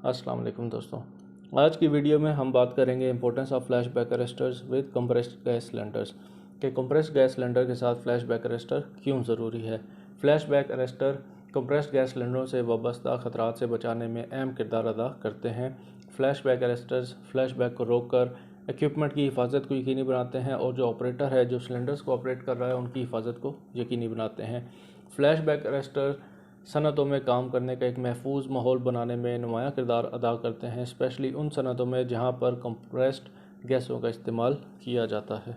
अस्सलाम वालेकुम दोस्तों। आज की वीडियो में हम बात करेंगे importance of flash back arresters with compressed gas cylinders के कंप्रेस्ड गैस सिलेंडर के साथ फ्लैश बैक अरेस्टर क्यों ज़रूरी है। Flashback arrester compressed gas सिलेंडरों से वाबस्ता खतरात से बचाने में अहम किरदार अदा करते हैं। Flash back arresters flash back को रोककर इक्विपमेंट की हिफाजत को यकीनी बनाते हैं और जो ऑपरेटर है जो सिलेंडर्स को ऑपरेट कर रहा है उनकी हिफाजत को यकीनी बनाते हैं। फ्लैश बैक अरेस्टर सनतों में काम करने का एक महफूज माहौल बनाने में नुमायाँ किरदार अदा करते हैं, स्पेशली उन सनतों में जहाँ पर कंप्रेस्ड गैसों का इस्तेमाल किया जाता है।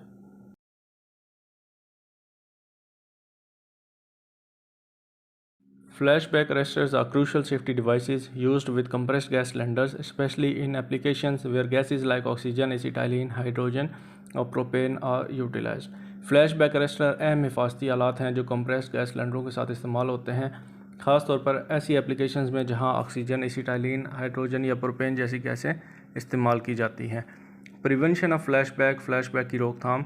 Flashback arresters are crucial safety devices used with compressed gas cylinders, especially in applications where gases like oxygen, acetylene, hydrogen और propane are utilized. Flashback arrester अहम हिफाजती आलात हैं जो कंप्रेस्ड गैस सिलेंडरों के साथ इस्तेमाल होते हैं, ख़ास तौर पर ऐसी एप्लीकेशंस में जहां ऑक्सीजन, एसिटाइलिन, हाइड्रोजन या प्रोपेन जैसी गैसें इस्तेमाल की जाती हैं। प्रिवेंशन ऑफ फ्लैशबैक की रोकथाम।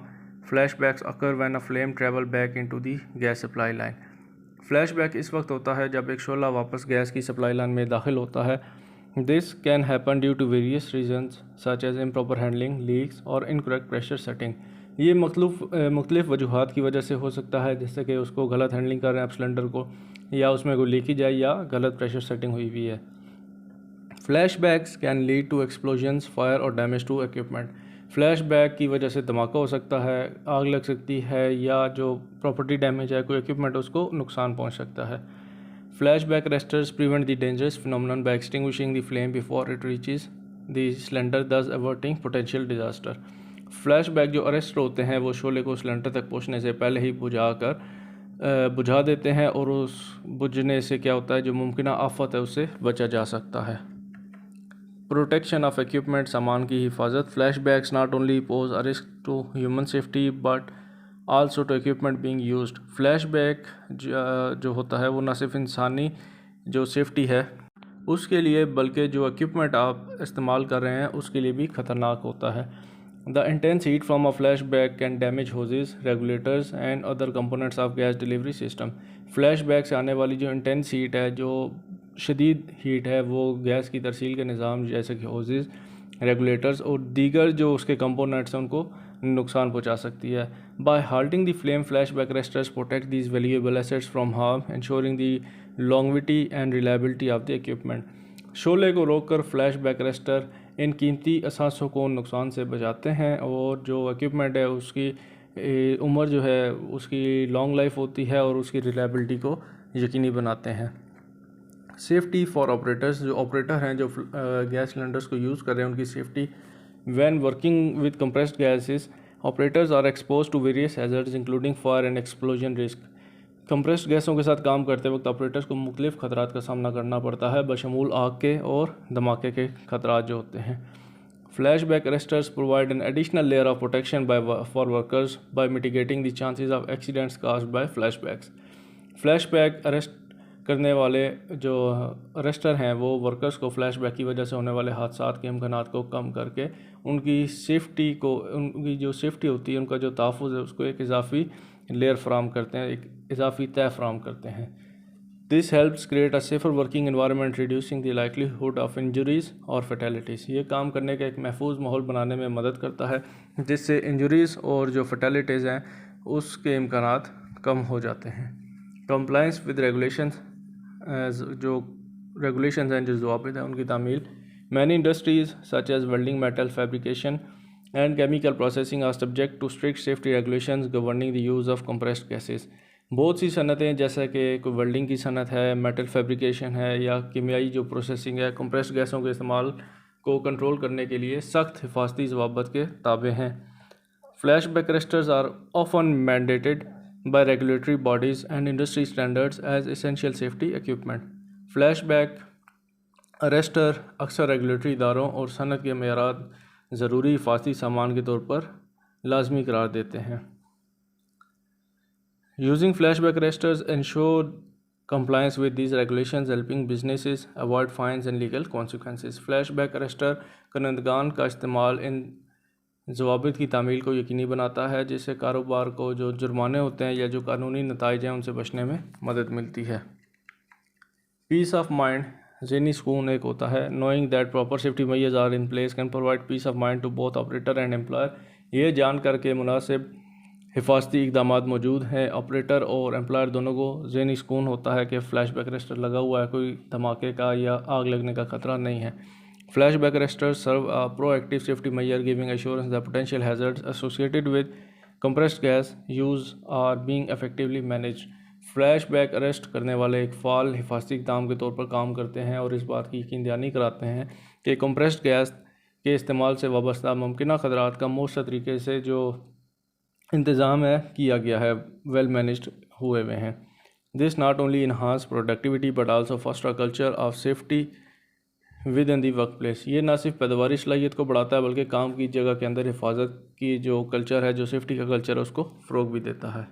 Flashbacks occur when a flame travel back into the gas supply line. Flashback इस वक्त होता है जब एक शोला वापस गैस की सप्लाई लाइन में दाखिल होता है। This can happen due to various reasons such as improper handling, leaks और इनकरेक्ट प्रेशर सेटिंग। ये मुख्तलिफ वजूहात की वजह से हो सकता है, जैसे कि उसको गलत हैंडलिंग कर रहे हैं आप सिलेंडर को, या उसमें कोई लीकेज आई या गलत प्रेशर सेटिंग हुई हुई है। Flashbacks can lead to explosions, fire और डैमेज टू इक्विपमेंट। फ्लैशबैक की वजह से धमाका हो सकता है, आग लग सकती है या जो प्रॉपर्टी डैमेज है, कोई इक्विपमेंट, उसको नुकसान पहुंच सकता है। Flashback arresters prevent the dangerous phenomenon by extinguishing the flame before it reaches the cylinder, thus averting potential disaster. Flashback जो अरेस्टर होते हैं वो शोले को सिलेंडर तक पहुंचने से पहले ही बुझा देते हैं और उस बुझने से क्या होता है, जो मुमकिन आफत है उससे बचा जा सकता है। प्रोटेक्शन ऑफ इक्विपमेंट, सामान की हिफाजत। Flashbacks not only pose a risk to human safety but also to equipment being used. Flashback जो होता है वो न सिर्फ इंसानी जो सेफ्टी है उसके लिए, बल्कि जो इक्विपमेंट आप इस्तेमाल कर रहे हैं उसके लिए भी ख़तरनाक होता है। The intense heat from a flashback can damage hoses, regulators and other components of gas delivery system. Flashback से आने वाली जो इंटेंस हीट है, जो शदीद हीट है, वो गैस की तरसील के निज़ाम जैसे कि होजेस, रेगुलेटर्स और दीगर जो उसके कंपोनेंट्स हैं उनको नुकसान पहुंचा सकती है। By halting the flame, flashback arrestors protect these valuable assets from harm, insuring the longevity and reliability of the equipment. शोले को रोककर फ्लैशबैक अरेस्टर इन कीमती असासों को नुकसान से बचाते हैं और जो इक्विपमेंट है उसकी उम्र जो है उसकी लॉन्ग लाइफ होती है और उसकी रिलायबिलिटी को यकीनी बनाते हैं। सेफ्टी फॉर ऑपरेटर्स, जो ऑपरेटर हैं जो गैस सिलेंडर्स को यूज़ कर रहे हैं उनकी safety. When working with compressed gases, operators are expose to various hazards including fire and explosion risk. Compressed गैसों के साथ काम करते वक्त ऑपरेटर्स को मुख्तलिफ खतरात का सामना करना पड़ता है, बशमूल आग के और धमाके के खतरात जो होते हैं। Flashback arresters provide an additional layer of protection for workers by mitigating the chances of accidents caused by flashbacks. Flashback arrest करने वाले जो अरेस्टर हैं वो वर्कर्स को फ्लैशबैक की वजह से होने वाले हादसात के इम्कानात को कम करके उनकी जो सेफ्टी होती है, उनका जो तहफ़्फ़ुज़ है, उसको एक इजाफी लेयर फ्राहम करते हैं, एक इजाफी तय फ्राहम करते हैं। This helps create a safer working environment, reducing the likelihood of injuries और फर्टेलिटीज़। ये काम करने का एक महफूज माहौल बनाने में मदद करता है, जिससे इंजरीज़ और जो फर्टेलिटीज़ हैं उसके इम्कानात कम हो जाते हैं। कंप्लायंस विद रेगुलेशंस, जो रेगुलेशंस हैं, जो ज़वाबित हैं, उनकी तामील। Many industries such as welding, metal fabrication and chemical processing are subject to strict safety regulations governing the use of compressed gases. बहुत सी सनतें, जैसे कि कोई वेल्डिंग की सनत है, मेटल फैब्रिकेशन है या कीमियाई जो प्रोसेसिंग है, कंप्रेस्ड गैसों के इस्तेमाल को कंट्रोल करने के लिए सख्त हिफाजती ज़वाबित के ताबे हैं। Flashback arresters are often mandated by regulatory bodies and industry standards as essential safety equipment. Flashback arrester अक्सर रेगुलेटरी इदारों और सनत के मेयारात ज़रूरी हिफाजती सामान के तौर पर लाजमी करार देते हैं। Using flashback arresters ensure compliance with these regulations, helping businesses avoid fines and legal consequences. Flashback arrester करंदगान का इस्तेमाल इन ज़वाबित की तामील को यकीनी बनाता है, जिससे कारोबार को जो जुर्माने होते हैं या जो कानूनी नताइज हैं उनसे बचने में मदद मिलती है। पीस ऑफ माइंड, ज़हनी सुकून एक होता है। Knowing that proper safety measures are in place can provide peace of mind to both operator and employer. ये जान कर के मुनासिब हिफाजती इकदाम मौजूद हैं, ऑपरेटर और एम्प्लॉयर दोनों को ज़हनी सुकून होता है कि फ्लैश बैक अरेस्टर लगा हुआ है, कोई धमाके का या आग लगने का खतरा नहीं है। Flashback arrester serve a proactive safety measure giving assurance that potential hazards associated with compressed gas use are being effectively managed। Flash back arrest करने वाले एक फ़ाल हिफाजती इक़दाम के तौर पर काम करते हैं और इस बात की यकीन दहानी कराते हैं कि कंप्रेस्ड गैस के इस्तेमाल से वाबस्ता मुमकिन ख़तरात का मौसर तरीके से जो इंतज़ाम है किया गया है, वेल मैनेज्ड हुए हैं। This not only enhance productivity but also foster culture of safety with in the work place. ये ना सिर्फ पैदावारी सलाहियत को बढ़ाता है बल्कि काम की जगह के अंदर हिफाजत की जो कल्चर है, जो सेफ्टी का कल्चर है, उसको फ़रोग भी देता है।